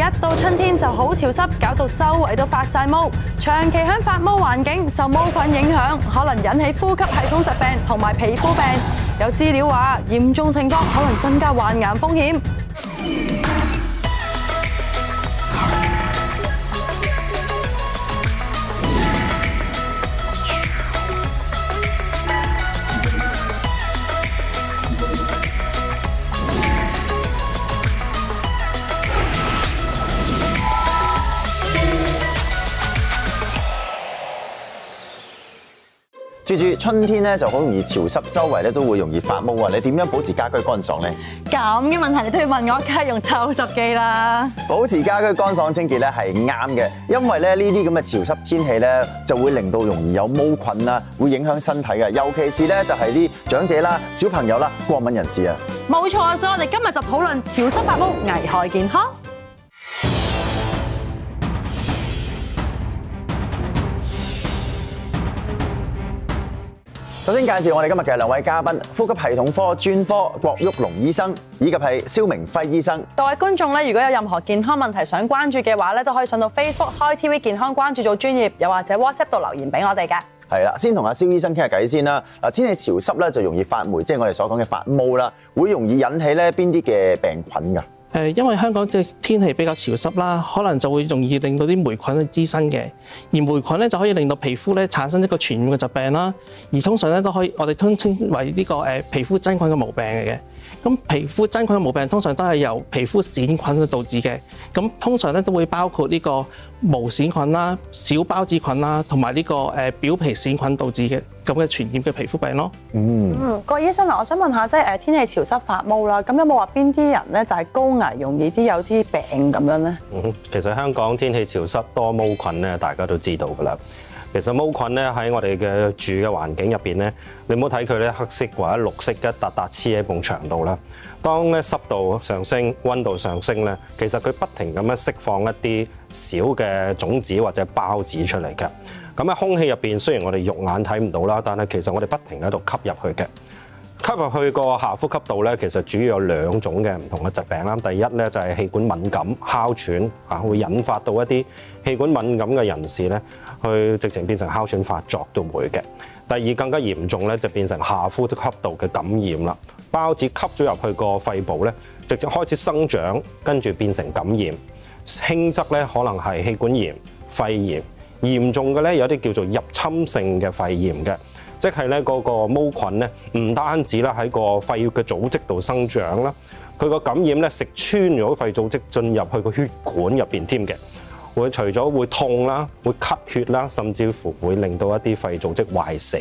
一到春天就好潮濕，搞到周圍都發晒毛。長期喺發毛環境受毛菌影響，可能引起呼吸系統疾病同埋皮膚病。有資料話，嚴重情況可能增加患癌風險。住春天咧就好容易潮濕，周圍咧都會容易發毛啊！你點樣保持家居乾爽咧？咁嘅問題你都要問我，梗係用抽濕機啦。保持家居乾爽清潔咧係啱嘅，因為咧呢啲咁嘅潮濕天氣咧就會令到容易有毛菌啦，會影響身體嘅，尤其是咧就係啲長者啦、小朋友啦、過敏人士啊。冇錯，所以我哋今日就討論潮濕發毛危害健康。首先介紹我哋今日嘅兩位嘉賓，呼吸系統科專科郭旭龍醫生，以及係蕭明輝醫生。各位觀眾咧，如果有任何健康問題想關注嘅話咧，都可以上到 Facebook 開 TV 健康關注組專頁，又或者 WhatsApp 度留言俾我哋嘅。係啦，先同阿蕭醫生傾下偈先啦。嗱，天氣潮濕咧就容易發霉，即係我哋所講嘅發毛啦，會容易引起咧邊啲嘅病菌㗎？因為香港嘅天氣比較潮濕啦，可能就會容易令到啲霉菌滋生嘅，而霉菌咧就可以令到皮膚咧產生一個傳染嘅疾病啦，而通常咧都可以我哋稱為呢個皮膚真菌嘅毛病嚟嘅。咁皮膚真菌嘅毛病通常都係由皮膚癬菌去導致嘅，咁通常咧都會包括呢個毛癬菌啦、小孢子菌啦，同埋呢個表皮癬菌導致嘅咁嘅傳染嘅皮膚病咯。郭醫生啊，我想問下，即係天氣潮濕發毛啦，咁有冇話邊啲人咧就係高危，容易啲有啲病咁樣咧？其實香港天氣潮濕多毛菌咧，大家都知道㗎啦。其實毛菌咧喺我哋嘅住嘅環境入邊咧，你唔好睇佢咧黑色或者綠色一笪笪黐喺埲牆度啦。當咧濕度上升、溫度上升咧，其實佢不停咁樣釋放一啲小嘅種子或者孢子出嚟嘅。咁喺空氣入邊，雖然我哋肉眼睇唔到啦，但係其實我哋不停喺度吸入去嘅。吸入去個下呼吸道咧，其實主要有兩種嘅唔同嘅疾病啦。第一咧就係氣管敏感、哮喘啊，會引發到一啲氣管敏感嘅人士咧，去直情變成哮喘發作都會嘅。第二更加嚴重咧，就變成下呼吸道嘅感染啦。孢子吸咗入去個肺部咧，直接開始生長，跟住變成感染。輕則咧可能係氣管炎、肺炎，嚴重嘅咧有啲叫做入侵性嘅肺炎嘅。即係咧嗰個毛菌咧，唔單止啦喺個肺嘅組織度生長啦，佢個感染咧食穿咗肺組織進入去個血管入邊添嘅，會除咗會痛啦，會咳血啦，甚至乎會令到一啲肺組織壞死。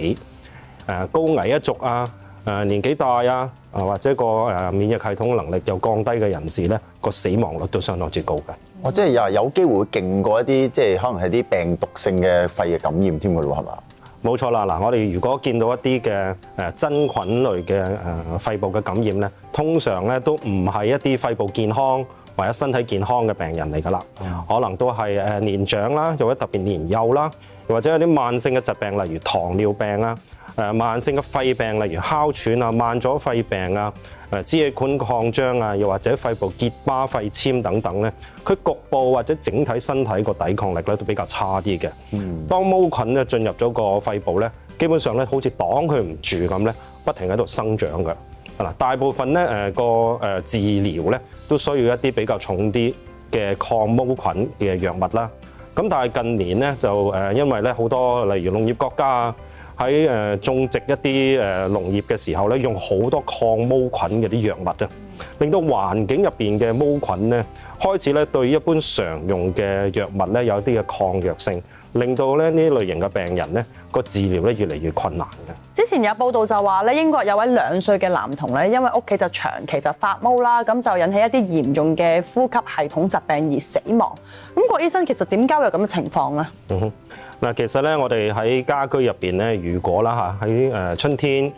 高危一族啊，年紀大啊，或者個免疫系統能力又降低嘅人士咧，個死亡率都相當之高嘅。我即係又有機會會勁過一啲即係可能係啲病毒性嘅肺嘅感染添㗎咯，係嘛？冇錯啦，嗱，我哋如果見到一啲嘅真菌類嘅肺部嘅感染咧，通常咧都唔係一啲肺部健康或者身體健康嘅病人嚟㗎啦，可能都係年長啦，又或者特別年幼啦，又或者有啲慢性嘅疾病，例如糖尿病啊，慢性嘅肺病，例如哮喘啊、慢阻肺病啊、支氣管擴張啊，又或者肺部結疤、肺纖等等咧，佢局部或者整體身體個抵抗力咧都比較差啲嘅。當毛菌咧進入咗個肺部咧，基本上咧好似擋佢唔住咁咧，不停喺度生長嘅。嗱，大部分咧治療咧都需要一啲比較重啲嘅抗毛菌嘅藥物啦。咁但係近年咧就因為咧好多例如農業國家啊，喺種植一啲農業嘅時候咧，用好多抗毛菌嘅啲藥物啊，令到環境入邊嘅毛菌咧開始咧對一般常用嘅藥物咧有啲嘅抗藥性，令到咧呢類型嘅病人咧個治療咧越嚟越困難嘅。之前有報道就話咧，英國有位2歲嘅男童咧，因為屋企就長期就發毛啦，咁就引起一啲嚴重嘅呼吸系統疾病而死亡。咁郭醫生其實點解會有咁嘅情況咧？嗱，其實咧我哋喺家居入邊咧，如果啦嚇喺春天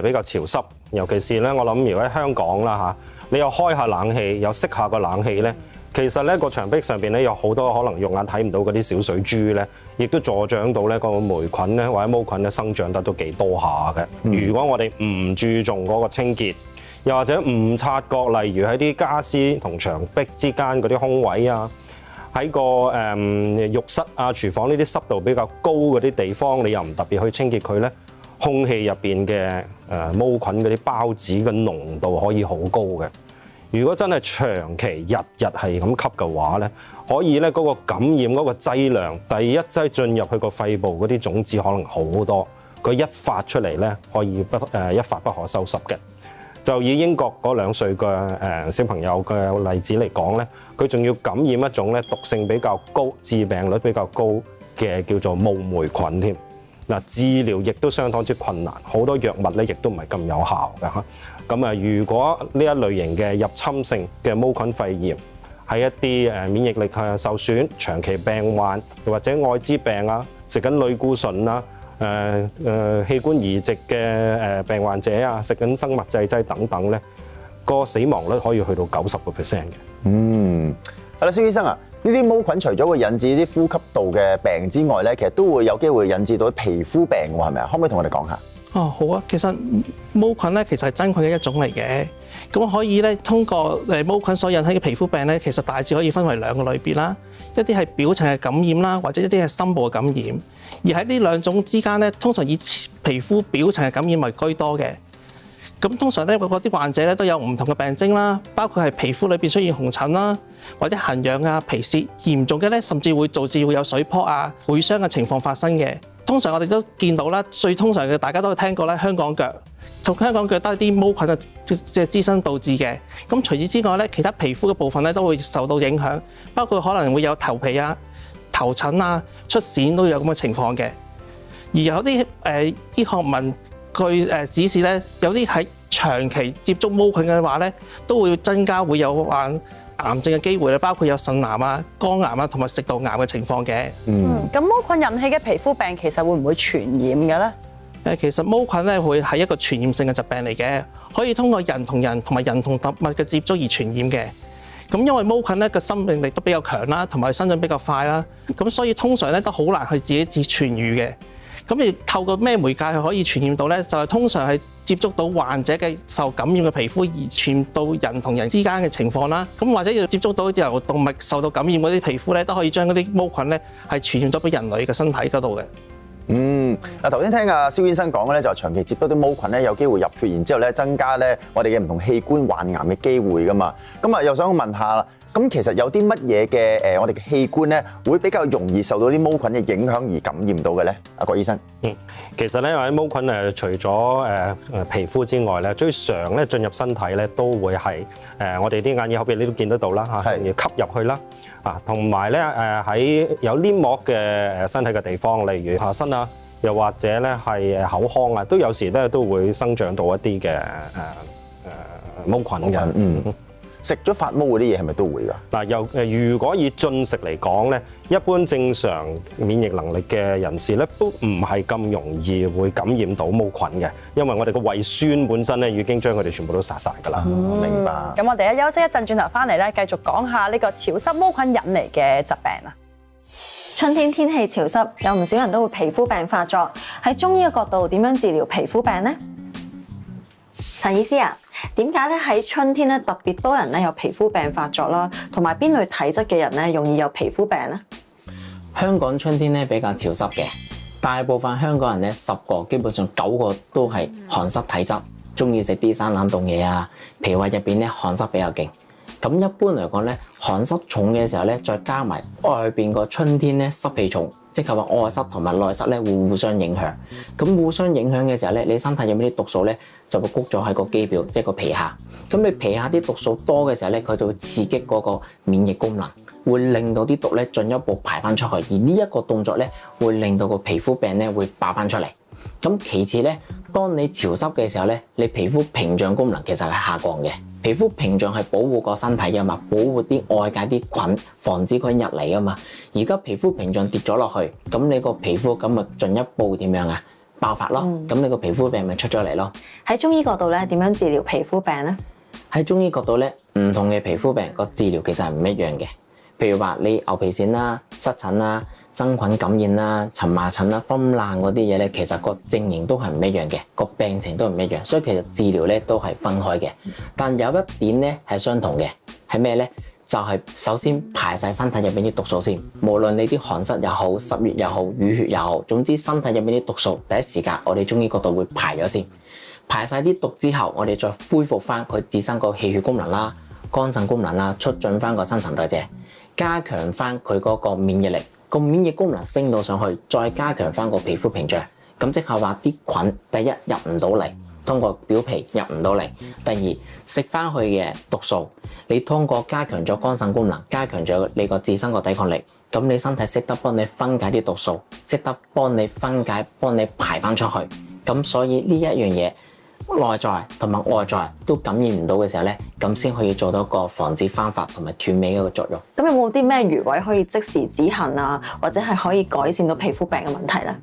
比較潮濕，尤其是咧我諗如果喺香港啦嚇，你又開下冷氣，又熄下個冷氣咧。其實咧個牆壁上邊咧有好多可能肉眼睇唔到嗰啲小水珠咧，亦都助長到咧個霉菌咧或者毛菌咧生長得都幾多下嘅。如果我哋唔注重嗰個清潔，又或者誤察覺，例如喺啲家私同牆壁之間嗰啲空位啊，喺個浴室啊、廚房呢啲濕度比較高嗰啲地方，你又唔特別去清潔佢咧，空氣入邊嘅毛菌嗰啲孢子嘅濃度可以好高嘅。如果真係長期日日係咁吸嘅話咧，可以咧嗰個感染嗰個劑量，第一劑進入去個肺部嗰啲種子可能好多，佢一發出嚟咧可以一發不可收拾嘅。就以英國嗰2歲嘅小朋友嘅例子嚟講咧，佢仲要感染一種咧毒性比較高、致病率比較高嘅叫做霧黴菌添。嗱，治療亦都相當之困難，好多藥物咧亦都唔係咁有效嘅嚇。咁啊，如果呢一類型嘅入侵性嘅毛菌肺炎喺一啲免疫力受損、長期病患，又或者愛滋病啊、食緊類固醇啊、器官移植嘅病患者啊、食緊生物製劑等等咧，個死亡率可以去到90%嘅。係啦，蕭醫生啊，呢啲毛菌除咗會引致啲呼吸道嘅病之外咧，其實都會有機會引致到皮膚病喎，係咪啊？可唔可以同我哋講下？哦，好啊，其實毛菌咧其實係真菌嘅一種嚟嘅，咁可以咧通過毛菌所引起嘅皮膚病咧，其實大致可以分為2個類別啦，一啲係表層嘅感染啦，或者一啲係深部嘅感染。而喺呢2種之間咧，通常以皮膚表層嘅感染為居多嘅。咁通常咧，嗰啲患者咧都有唔同嘅病徵啦，包括係皮膚裏邊出現紅疹啦，或者痕癢啊、皮屑，嚴重嘅咧甚至會導致會有水泡啊、潰傷嘅情況發生嘅。通常我哋都見到啦，最通常嘅大家都聽過咧，香港腳同香港腳都係啲毛菌嘅滋生導致嘅。咁除此之外咧，其他皮膚嘅部分咧都會受到影響，包括可能會有頭皮啊、頭疹啊、出癬都有咁嘅情況嘅。而有啲醫學文據指示咧，有啲喺長期接觸毛菌嘅話咧，都會增加會有患癌症嘅機會咧，包括有腎癌啊、肝癌啊同埋食道癌嘅情況嘅。咁毛菌引起嘅皮膚病其實會唔會傳染嘅咧？其實毛菌咧會係一個傳染性嘅疾病嚟嘅，可以通過人同人同埋人同動物嘅接觸而傳染嘅。咁因為毛菌咧嘅生命力都比較強啦，同埋生長比較快啦，咁所以通常咧都好難去自己傳愈嘅。咁而透過咩媒介係可以傳染到咧？就係通常係接觸到患者嘅受感染嘅皮膚而傳到人同人之間嘅情況啦。咁或者要接觸到由動物受到感染嗰啲皮膚咧，都可以將嗰啲毛菌咧係傳染咗俾人類嘅身體嗰度嘅。嗱，頭先聽阿蕭醫生講嘅咧，就長期接觸啲毛菌咧，有機會入血，然之後咧增加咧我哋嘅唔同器官患癌嘅機會噶嘛。咁啊，又想問下啦，咁其實有啲乜嘢嘅我哋嘅器官咧，會比較容易受到啲毛菌嘅影響而感染到嘅咧？阿郭醫生，其實咧，啲毛菌除咗皮膚之外咧，最常咧進入身體咧，都會係我哋啲眼耳口鼻你都見得到啦嚇，要吸入去啦。同埋咧喺有黏膜嘅身體嘅地方，例如下身啊，又或者咧係口腔啊，都有時咧都會生長到一啲嘅毛菌嘅。食咗發毛嗰啲嘢係咪都會㗎？嗱，如果以進食嚟講咧，一般正常免疫能力嘅人士咧，都唔係咁容易會感染到毛菌嘅，因為我哋個胃酸本身咧已經將佢哋全部都殺晒㗎啦。明白。咁我哋休息一陣，轉頭翻嚟咧，繼續講下呢個潮濕毛菌引嚟嘅疾病啊。春天天氣潮濕，有唔少人都會皮膚病發作。喺中醫嘅角度，點樣治療皮膚病呢？陳醫師啊，點解咧喺春天咧特別多人咧有皮膚病發作啦？同埋邊類體質嘅人咧容易有皮膚病咧？香港春天咧比較潮濕嘅，大部分香港人咧10個基本上9個都係寒濕體質，中意食啲生冷凍嘢啊，脾胃入邊咧寒濕比較勁。咁一般嚟講咧，寒濕重嘅時候咧，再加埋外邊個春天咧濕氣重，即係話外濕同埋內濕咧會互相影響。咁互相影響嘅時候咧，你身體入面啲毒素咧就會谷咗喺個肌表，即係個皮下。咁你皮下啲毒素多嘅時候咧，佢就會刺激嗰個免疫功能，會令到啲毒咧進一步排翻出去。而呢一個動作咧，會令到個皮膚病咧會爆翻出嚟。咁其次咧，當你潮濕嘅時候咧，你皮膚屏障功能其實係下降嘅。皮膚屏障係保護個身體㗎嘛，保護啲外界啲菌，防止佢入嚟㗎嘛。而家皮膚屏障跌咗落去，咁你個皮膚咁咪進一步點樣啊？爆發咯，咁你個皮膚病咪出咗嚟咯。喺中醫角度咧，點樣治療皮膚病咧？喺中醫角度咧，唔同嘅皮膚病個治療其實係唔一樣嘅。譬如話你牛皮癬啦、濕疹啦、真菌感染啦、蕁麻疹啦、風爛嗰啲嘢咧，其實個症型都係唔一樣嘅，個病情都唔一樣，所以其實治療咧都係分開嘅。但有一點咧係相同嘅，係咩咧？就係首先排晒身體入邊啲毒素先，無論你啲寒濕又好、濕熱又好、淤血又好，總之身體入邊啲毒素，第一時間我哋中醫角度會排咗先，排晒啲毒之後，我哋再恢復翻佢自身個氣血功能啦、肝腎功能啦，促進翻個新陳代謝，加強翻佢嗰個免疫力，個免疫功能升到上去，再加強翻個皮膚屏障，咁即係話啲菌第一入唔到嚟。通過表皮入唔到嚟，第二食翻去嘅毒素，你通過加強咗肝腎功能，加強咗你個自身個抵抗力，咁你身體識得幫你分解啲毒素，識得幫你分解、幫你排翻出去，咁所以呢一樣嘢內在同埋外在都感染唔到嘅時候咧，咁先可以做到個防止翻發同埋斷尾嗰個作用。咁有冇啲咩穴位可以即時止痕啊，或者係可以改善到皮膚病嘅問題咧？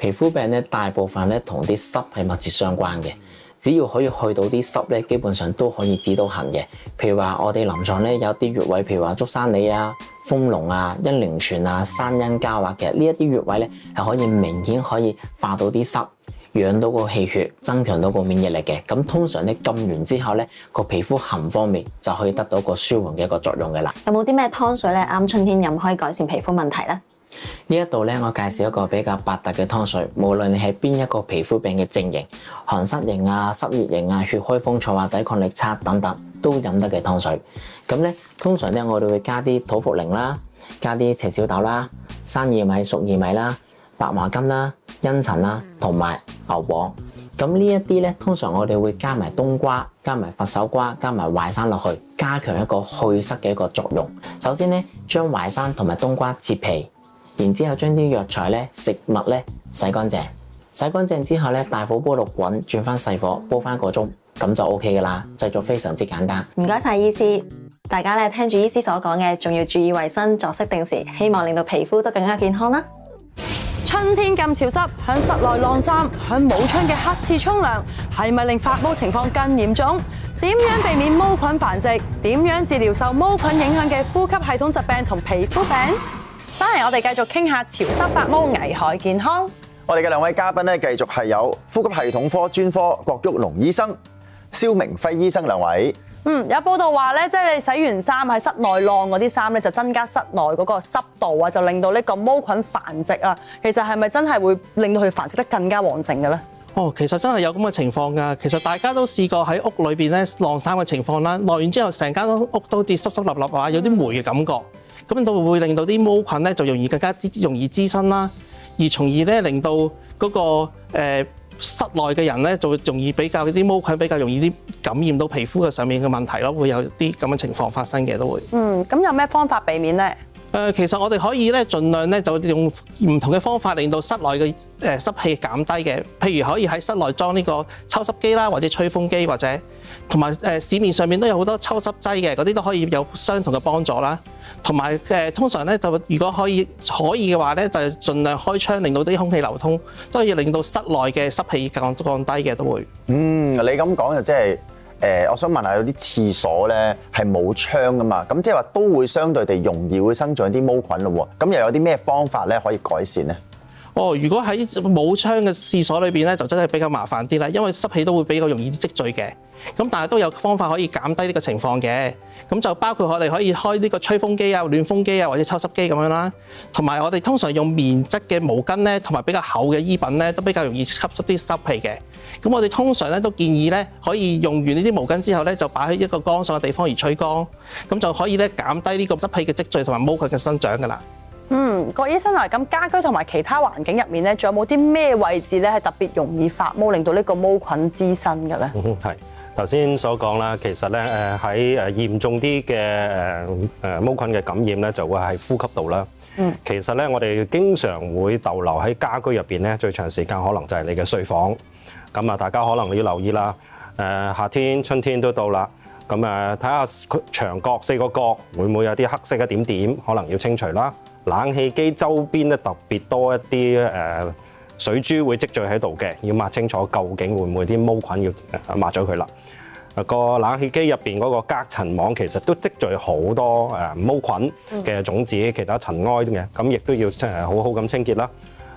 皮膚病咧，大部分咧同啲濕係密切相關嘅，只要可以去到啲濕咧，基本上都可以止到痕嘅。譬如話我哋臨床咧有啲穴位，譬如話竹山里啊、豐隆啊、陰陵泉啊、山陰交啊，其實呢一啲穴位咧係可以明顯可以化到啲濕，養到個氣血，增強到個免疫力嘅。咁通常咧撳完之後咧，個皮膚痕方面就可以得到個舒緩嘅一個作用嘅啦。有冇啲咩湯水咧啱春天飲可以改善皮膚問題咧？呢一度咧，我介紹一個比較百搭嘅湯水，無論你係邊一個皮膚病嘅症型，寒濕型啊、濕熱型啊、血虛風燥啊、抵抗力差等等，都飲得嘅湯水。咁咧，通常咧我哋會加啲土茯苓啦，加啲赤小豆啦、生薏米、熟薏米啦、白華金啦、茵陳啦，同埋牛黃。咁呢一啲咧，通常我哋會加埋冬瓜、加埋佛手瓜、加埋淮山落去，加強一個祛濕嘅一個作用。首先咧，將淮山同埋冬瓜切皮。然之後將啲藥材咧、食物咧洗乾淨，洗乾淨之後咧，大火煲6滾，轉翻細火煲翻1個鐘，咁就 OK 噶啦。製作非常之簡單。唔該晒醫師，大家咧聽住醫師所講嘅，仲要注意衛生、作息定時，希望令到皮膚都更加健康啦。春天咁潮濕，響室內晾衫，響冇窗嘅黑廁沖涼，係咪令發毛情況更嚴重？點樣避免毛菌繁殖？點樣治療受毛菌影響嘅呼吸系統疾病同皮膚病？翻嚟我哋繼續傾下潮濕發毛危害健康。我哋嘅兩位嘉賓咧，繼續係有呼吸系統科專科郭旭龍醫生、蕭明輝醫生兩位。有報道話咧，即係你洗完衫喺室內晾嗰啲衫咧，就增加室內嗰個濕度啊，就令到呢個毛菌繁殖啊。其實係咪真係會令到佢繁殖得更加旺盛嘅咧？其實真係有咁嘅情況㗎。其實大家都試過喺屋裏邊咧晾衫嘅情況啦，晾完之後成間屋都啲濕濕立立啊，有啲霉嘅感覺。咁就會令到啲毛菌咧就更加容易滋生啦，而從而咧令到嗰個室內嘅人咧就會容易比較啲毛菌比較容易啲感染到皮膚嘅上面嘅問題咯，會有啲咁嘅情況發生嘅都會。咁有咩方法避免咧？其實我哋可以咧盡量咧就用唔同嘅方法令到室內嘅濕氣減低嘅，譬如可以喺室內裝呢個抽濕機啦，或者吹風機，或者同埋市面上面都有好多抽濕劑嘅，嗰啲都可以有相同嘅幫助啦。同埋通常咧就如果可以嘅話咧，就盡量開窗，令到啲空氣流通，都可以令到室內嘅濕氣降低嘅都會。你咁講就即係我想問下有啲廁所咧係冇窗噶嘛，咁即係話都會相對地容易會生長啲毛菌咯喎，咁又有啲咩方法咧可以改善咧？如果喺冇窗嘅廁所裏邊咧，就真係比較麻煩啲啦，因為濕氣都會比較容易積聚嘅。咁但係都有方法可以減低呢個情況嘅。咁就包括我哋可以開呢個吹風機啊、暖風機啊或者抽濕機咁樣啦。同埋我哋通常用棉質嘅毛巾咧，同埋比較厚嘅衣品咧，都比較容易吸濕啲濕氣嘅。咁我哋通常咧都建議咧，可以用完呢啲毛巾之後咧，就擺喺一個乾爽嘅地方而吹乾，咁就可以咧減低呢個濕氣嘅積聚同埋毛菌嘅生長㗎啦。郭醫生啊，咁家居同埋其他環境入面咧，仲有冇啲咩位置咧係特別容易發毛，令到呢個毛菌滋生嘅咧？係頭先所講啦，其實咧喺嚴重啲嘅毛菌嘅感染咧，就會係呼吸道啦。其實咧，我哋經常會逗留喺家居入邊咧，最長時間可能就係你嘅睡房。咁啊，大家可能要留意啦。夏天、春天都到啦。咁睇下牆角4個角會唔會有啲黑色嘅點點，可能要清除啦。冷氣機周邊咧特別多一啲水珠會積聚喺度嘅，要抹清楚究竟會唔會啲毛菌要抹咗佢啦。個冷氣機入邊嗰個隔塵網其實都積聚好多毛菌嘅種子、其他塵埃嘅，咁亦都要好好咁清潔啦。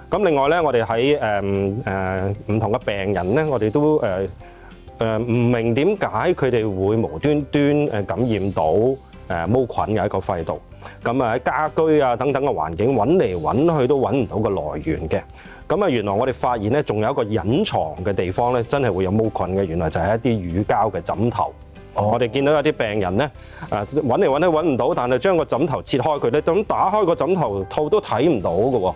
咁另外咧，我哋喺唔同嘅病人咧，我哋都唔明點解佢哋會無端端感染到毛菌嘅一個肺道。咁喺家居啊等等嘅環境揾嚟揾去都揾唔到個來源嘅。咁原來我哋發現咧，仲有一個隱藏嘅地方咧，真係會有毛菌嘅。原來就係一啲乳膠嘅枕頭。我哋見到有啲病人咧，揾嚟揾去揾唔到，但係將個枕頭切開佢咧，咁打開個枕頭套都睇唔到嘅喎。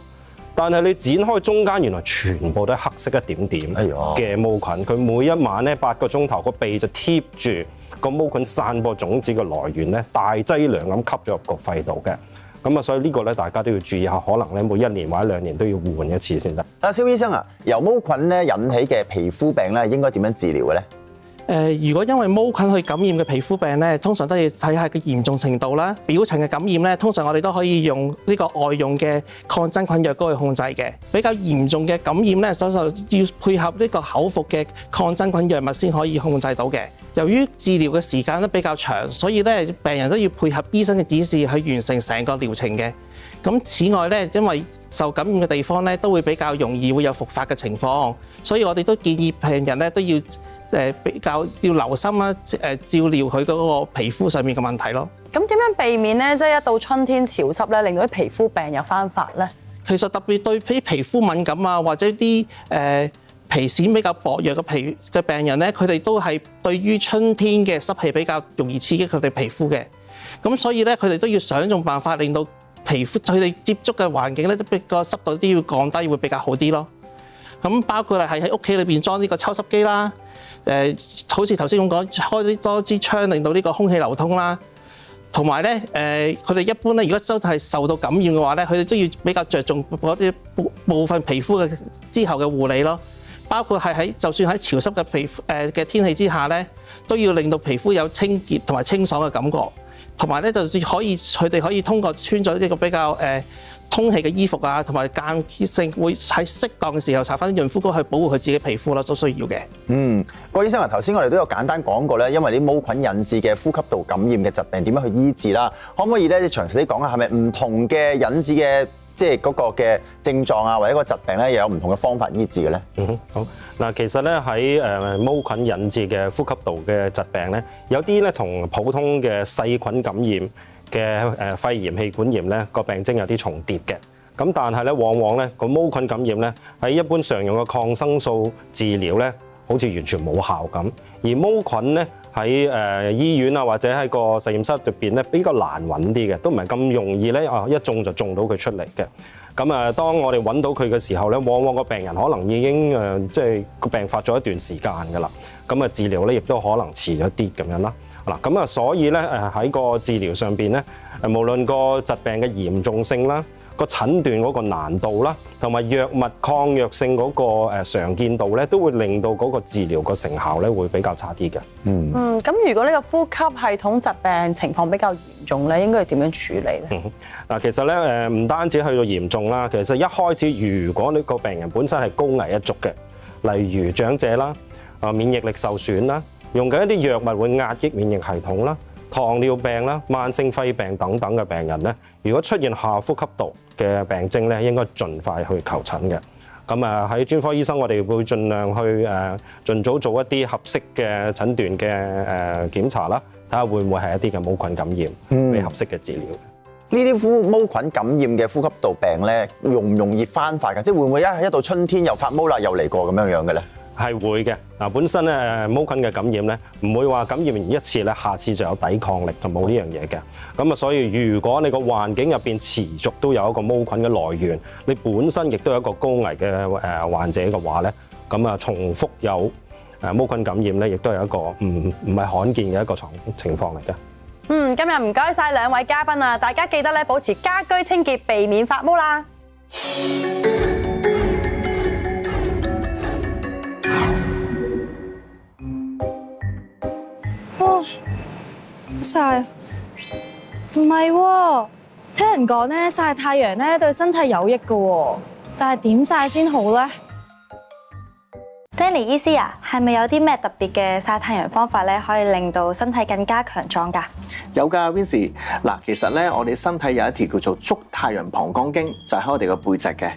但係你剪開中間，原來全部都係黑色一點點嘅毛菌。佢每一晚咧8個鐘頭，個鼻就貼住個毛菌散播種子嘅來源咧，大劑量咁吸咗入個肺度嘅。咁所以呢個咧，大家都要注意下，可能咧每1年或者2年都要換一次先得。蕭醫生啊，由毛菌咧引起嘅皮膚病咧，應該點樣治療嘅咧？如果因為毛菌去感染嘅皮膚病咧，通常都要睇下個嚴重程度啦。表層嘅感染咧，通常我哋都可以用呢個外用嘅抗真菌藥膏去控制嘅。比較嚴重嘅感染咧，首先要配合呢個口服嘅抗真菌藥物先可以控制到嘅。由於治療嘅時間都比較長，所以咧病人都要配合醫生嘅指示去完成成個療程嘅。咁此外咧，因為受感染嘅地方咧都會比較容易會有復發嘅情況，所以我哋都建議病人咧都要比較要留心啦，照料佢嗰個皮膚上面嘅問題咯。咁點樣避免咧？即係一到春天潮濕咧，令到啲皮膚病有翻發咧？其實特別對啲皮膚敏感啊，或者啲皮癬比較薄弱嘅病人咧，佢哋都係對於春天嘅濕氣比較容易刺激佢哋皮膚嘅。咁所以咧，佢哋都要想盡辦法令到皮膚佢哋接觸嘅環境咧，個濕度都要降低，會比較好啲咯。咁包括係喺屋企裏邊裝呢個抽濕機啦。好似頭先咁講，開多支窗令到呢個空氣流通啦。同埋咧，佢哋一般咧，如果真係受到感染嘅話咧，佢哋都要比較着重嗰啲部分皮膚嘅之後嘅護理咯。包括係就算喺潮濕嘅皮膚嘅天氣之下咧，都要令到皮膚有清潔同埋清爽嘅感覺。同埋咧，就算佢哋可以通過穿咗呢個比較通氣嘅衣服啊，同埋間歇性會喺適當嘅時候搽翻啲潤膚膏去保護佢自己皮膚啦，都需要嘅。郭醫生啊，頭先我哋都有簡單講過咧，因為啲毛菌引致嘅呼吸道感染嘅疾病點樣去醫治啦？可唔可以咧詳細啲講下係咪唔同嘅引致嘅即係嗰個嘅症狀啊，或者個疾病咧，又有唔同嘅方法醫治嘅咧？好嗱，其實咧喺毛菌引致嘅呼吸道嘅疾病咧，有啲咧同普通嘅細菌感染嘅肺炎、氣管炎咧個病徵有啲重疊嘅。咁但係咧，往往咧個毛菌感染咧喺一般常用嘅抗生素治療咧，好似完全冇效咁。而毛菌咧喺醫院啊，或者喺個實驗室入邊咧比較難揾啲嘅，都唔係咁容易咧一種就種到佢出嚟嘅。咁當我哋揾到佢嘅時候咧，往往個病人可能已經即係個病發咗一段時間㗎啦。咁治療咧亦都可能遲咗啲咁樣啦。嗱，咁所以咧喺個治療上邊咧，無論個疾病嘅嚴重性啦，個診斷嗰個難度啦，同埋藥物抗藥性嗰個常見度咧，都會令到嗰個治療個成效咧會比較差啲嘅。咁如果呢個呼吸系統疾病情況比較嚴重咧，應該要點樣處理咧？嗱，其實咧唔單止去到嚴重啦，其實一開始如果呢個病人本身係高危一族嘅，例如長者啦，免疫力受損啦，用緊一啲藥物會壓抑免疫系統啦，糖尿病啦、慢性肺病等等嘅病人咧，如果出現下呼吸道嘅病徵咧，應該盡快去求診嘅。咁喺專科醫生，我哋會盡量去盡早做一啲合適嘅診斷嘅檢查啦，睇下會唔會係一啲嘅毛菌感染，俾合適嘅治療。呢啲毛菌感染嘅呼吸道病咧，容唔容易翻發㗎？即係會唔會一到春天又發毛啦，又嚟過咁樣嘅咧？係會嘅。嗱，本身咧毛菌嘅感染咧，唔會話感染完一次咧，下次就有抵抗力，就冇呢樣嘢嘅。咁所以如果你個環境入邊持續都有一個毛菌嘅來源，你本身亦都有一個高危嘅患者嘅話咧，咁重複有毛菌感染咧，亦都係一個唔係罕見嘅一個情況嚟嘅。今日唔該晒兩位嘉賓啊！大家記得咧保持家居清潔，避免發毛啦。曬唔係喎，聽人講咧曬太陽咧對身體有益㗎喎，但係點曬先好咧？ Danny 醫師啊，係咪有啲咩特別嘅曬太陽方法咧，可以令到身體更加強壯㗎？有㗎 Vincy。嗱，其實咧，我哋身體有一條叫做足太陽膀胱經，就喺我哋個背脊嘅。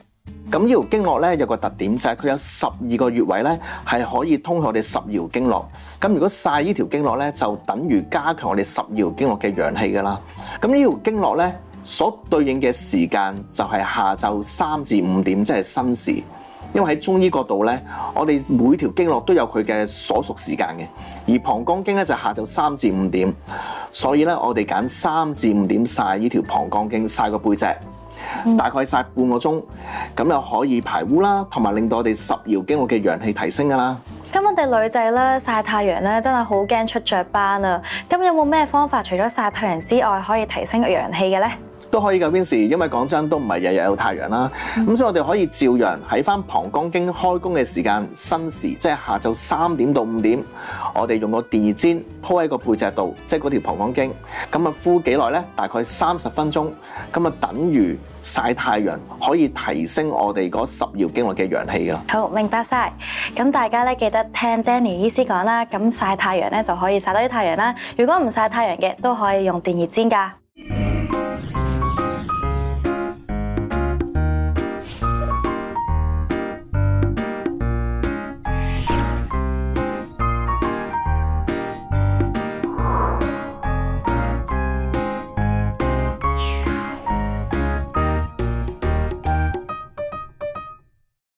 咁呢條經絡咧有個特點就係佢有12個穴位咧，係可以通向我哋12條經絡。咁如果曬呢條經絡咧，就等於加強我哋12條經絡嘅陽氣㗎啦。咁呢條經絡咧所對應嘅時間就係下晝3至5點，即係申時。因為喺中醫角度咧，我哋每條經絡都有佢嘅所屬時間嘅，而膀胱經咧就係下晝3至5點，所以咧我哋揀3至5點曬呢條膀胱經，曬個背脊。大概曬半個鐘，咁又可以排污啦，同埋令到我哋12條經絡嘅陽氣提升噶啦。咁我哋女仔咧曬太陽咧真係好驚出雀斑啊！咁有冇咩方法除咗曬太陽之外，可以提升陽氣嘅咧？都可以㗎 Vincy， 因為講真都唔係日日有太陽啦，咁所以我哋可以照樣喺翻膀胱經開工嘅時間申時，即係下晝3點到5點，我哋用個電熱氈鋪喺個背脊度，即係嗰條膀胱經，咁啊敷幾耐咧？大概30分鐘，咁啊等於曬太陽可以提升我哋嗰10條經絡嘅陽氣㗎。好，明白晒。咁大家咧記得聽 Danny 醫師講啦，咁曬太陽咧就可以曬到啲太陽啦。如果唔曬太陽嘅，都可以用電熱氈㗎。